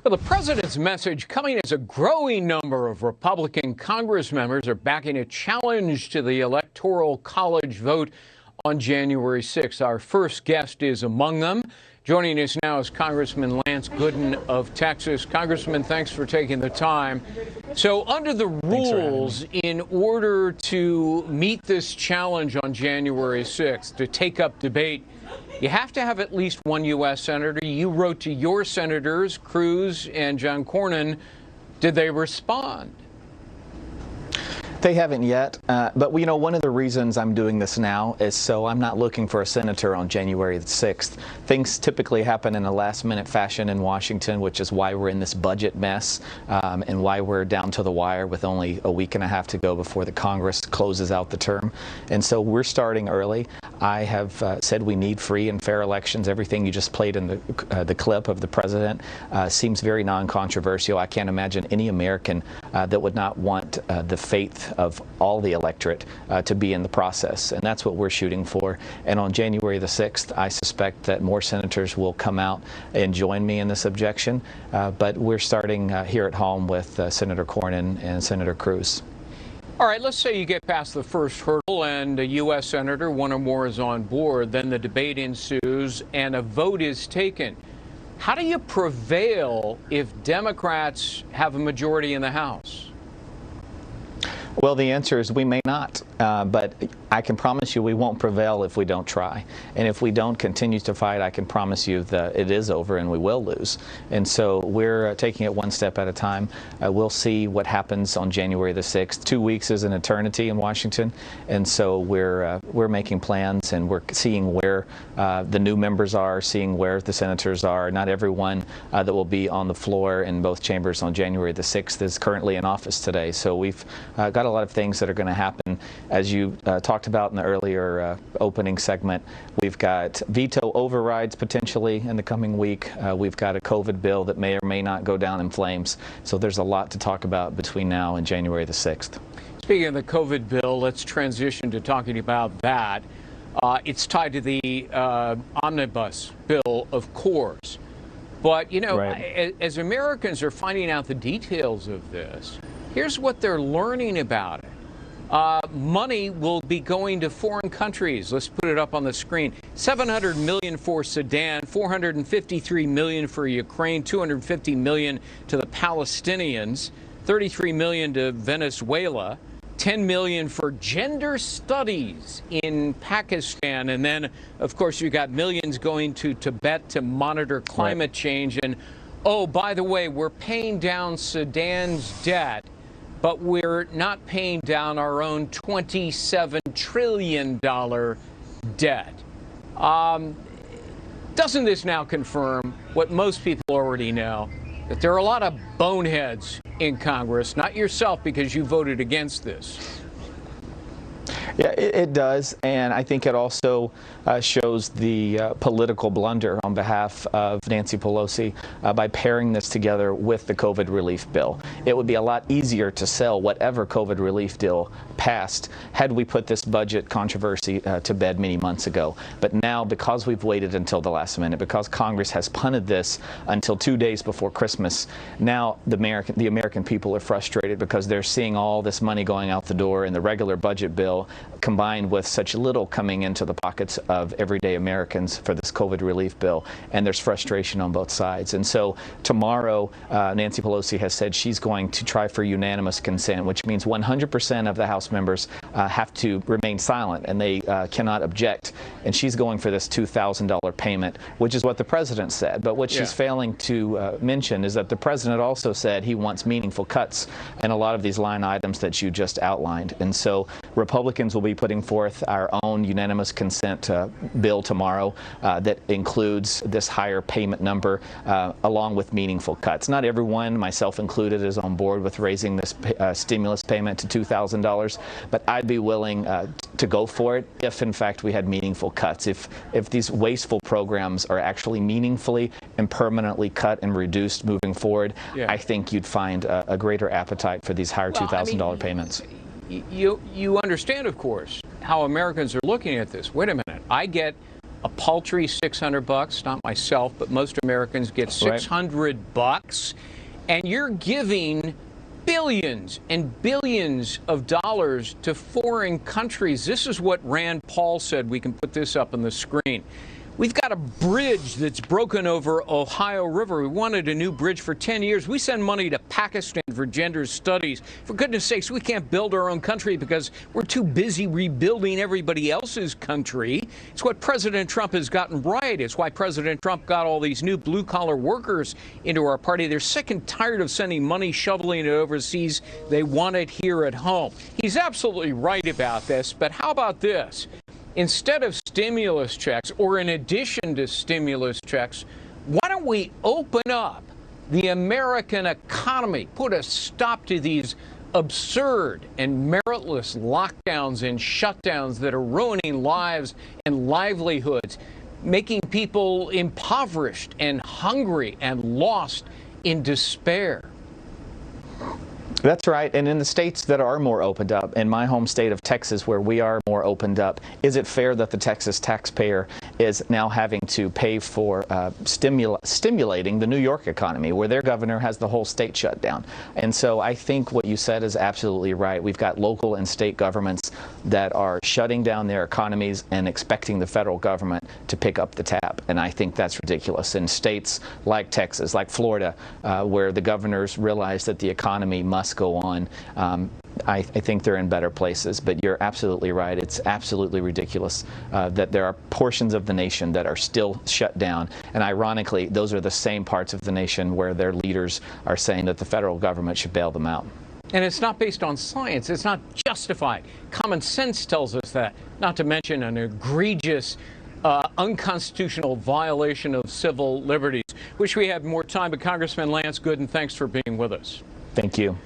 Well, the president's message coming as a growing number of Republican Congress members are backing a challenge to the Electoral College vote on January 6th. Our first guest is among them. Joining us now is Congressman Lance Gooden of Texas. Congressman, thanks for taking the time. So under the rules, in order to meet this challenge on January 6th, to take up debate, you have to have at least one U.S. senator. You wrote to your senators, Cruz and John Cornyn. Did they respond? They haven't yet, but one of the reasons I'm doing this now is so I'm not looking for a senator on January the 6th. Things typically happen in a last-minute fashion in Washington, which is why we're in this budget mess and why we're down to the wire with only a week and a half to go before the Congress closes out the term. And so we're starting early. I have said we need free and fair elections. Everything you just played in the clip of the president seems very non-controversial. I can't imagine any American that would not want the faith of all the electorate to be in the process, and that's what we're shooting for. And on January the 6th, I suspect that more senators will come out and join me in this objection, but we're starting here at home with Senator Cornyn and Senator Cruz. All right, let's say you get past the first hurdle and a U.S. senator, one or more, is on board, then the debate ensues and a vote is taken. How do you prevail if Democrats have a majority in the House? Well, the answer is we may not, but I can promise you we won't prevail if we don't try. And if we don't continue to fight, I can promise you that it is over and we will lose. And so we're taking it one step at a time. We'll see what happens on January the 6th. 2 weeks is an eternity in Washington, and so we're making plans and we're seeing where the new members are, seeing where the senators are. Not everyone that will be on the floor in both chambers on January the 6th is currently in office today. So we've got a lot of things that are going to happen. As you talked about in the earlier opening segment, we've got veto overrides potentially in the coming week. We've got a COVID bill that may or may not go down in flames. So there's a lot to talk about between now and January the 6th. Speaking of the COVID bill, let's transition to talking about that. It's tied to the omnibus bill, of course. But, right. As Americans are finding out the details of this, here's what they're learning about it. Money will be going to foreign countries. Let's put it up on the screen. $700 million for Sudan, $453 million for Ukraine, $250 million to the Palestinians, $33 million to Venezuela, $10 million for gender studies in Pakistan, and then, of course, you got millions going to Tibet to monitor climate change. And, oh, by the way, we're paying down Sudan's debt, but we're not paying down our own $27 trillion debt. Doesn't this now confirm what most people already know, that there are a lot of boneheads in Congress, not yourself because you voted against this? Yeah, it does, and I think it also shows the political blunder on behalf of Nancy Pelosi by pairing this together with the COVID relief bill. It would be a lot easier to sell whatever COVID relief deal passed had we put this budget controversy to bed many months ago. But now, because we've waited until the last minute, because Congress has punted this until 2 days before Christmas, now the American people are frustrated because they're seeing all this money going out the door in the regular budget bill, combined with such little coming into the pockets of everyday Americans for this COVID relief bill, and there's frustration on both sides. And so tomorrow, Nancy Pelosi has said she's going to try for unanimous consent, which means 100% of the House members have to remain silent and they cannot object. And she's going for this $2,000 payment, which is what the president said. But what she's failing to mention is that the president also said he wants meaningful cuts in a lot of these line items that you just outlined. And so Republicans will be putting forth our own unanimous consent bill tomorrow that includes this higher payment number along with meaningful cuts. Not everyone, myself included, is on board with raising this stimulus payment to $2,000, but I'd be willing to go for it if, in fact, we had meaningful cuts. If these wasteful programs are actually meaningfully and permanently cut and reduced moving forward, I think you'd find a greater appetite for these higher $2,000 payments. You understand, of course, how Americans are looking at this. Wait a minute. I get a paltry $600, not myself, but most Americans get $600, and you're giving billions and billions of dollars to foreign countries. This is what Rand Paul said. We can put this up on the screen. We've got a bridge that's broken over Ohio River. We wanted a new bridge for 10 years. We send money to Pakistan for gender studies. For goodness sakes, we can't build our own country because we're too busy rebuilding everybody else's country. It's what President Trump has gotten right. It's why President Trump got all these new blue-collar workers into our party. They're sick and tired of sending money, shoveling it overseas. They want it here at home. He's absolutely right about this, but how about this? Instead of stimulus checks, or in addition to stimulus checks, why don't we open up the American economy, put a stop to these absurd and meritless lockdowns and shutdowns that are ruining lives and livelihoods, making people impoverished and hungry and lost in despair. That's right. And in the states that are more opened up, in my home state of Texas, where we are more opened up, is it fair that the Texas taxpayer is now having to pay for stimulating the New York economy, where their governor has the whole state shut down? And so I think what you said is absolutely right. We've got local and state governments that are shutting down their economies and expecting the federal government to pick up the tab. And I think that's ridiculous. In states like Texas, like Florida, where the governors realize that the economy must go on, I think they're in better places. But you're absolutely right. It's absolutely ridiculous that there are portions of the nation that are still shut down. And ironically, those are the same parts of the nation where their leaders are saying that the federal government should bail them out. And it's not based on science. It's not justified. Common sense tells us that, not to mention an egregious unconstitutional violation of civil liberties. Wish we had more time, but Congressman Lance Gooden, thanks for being with us. Thank you.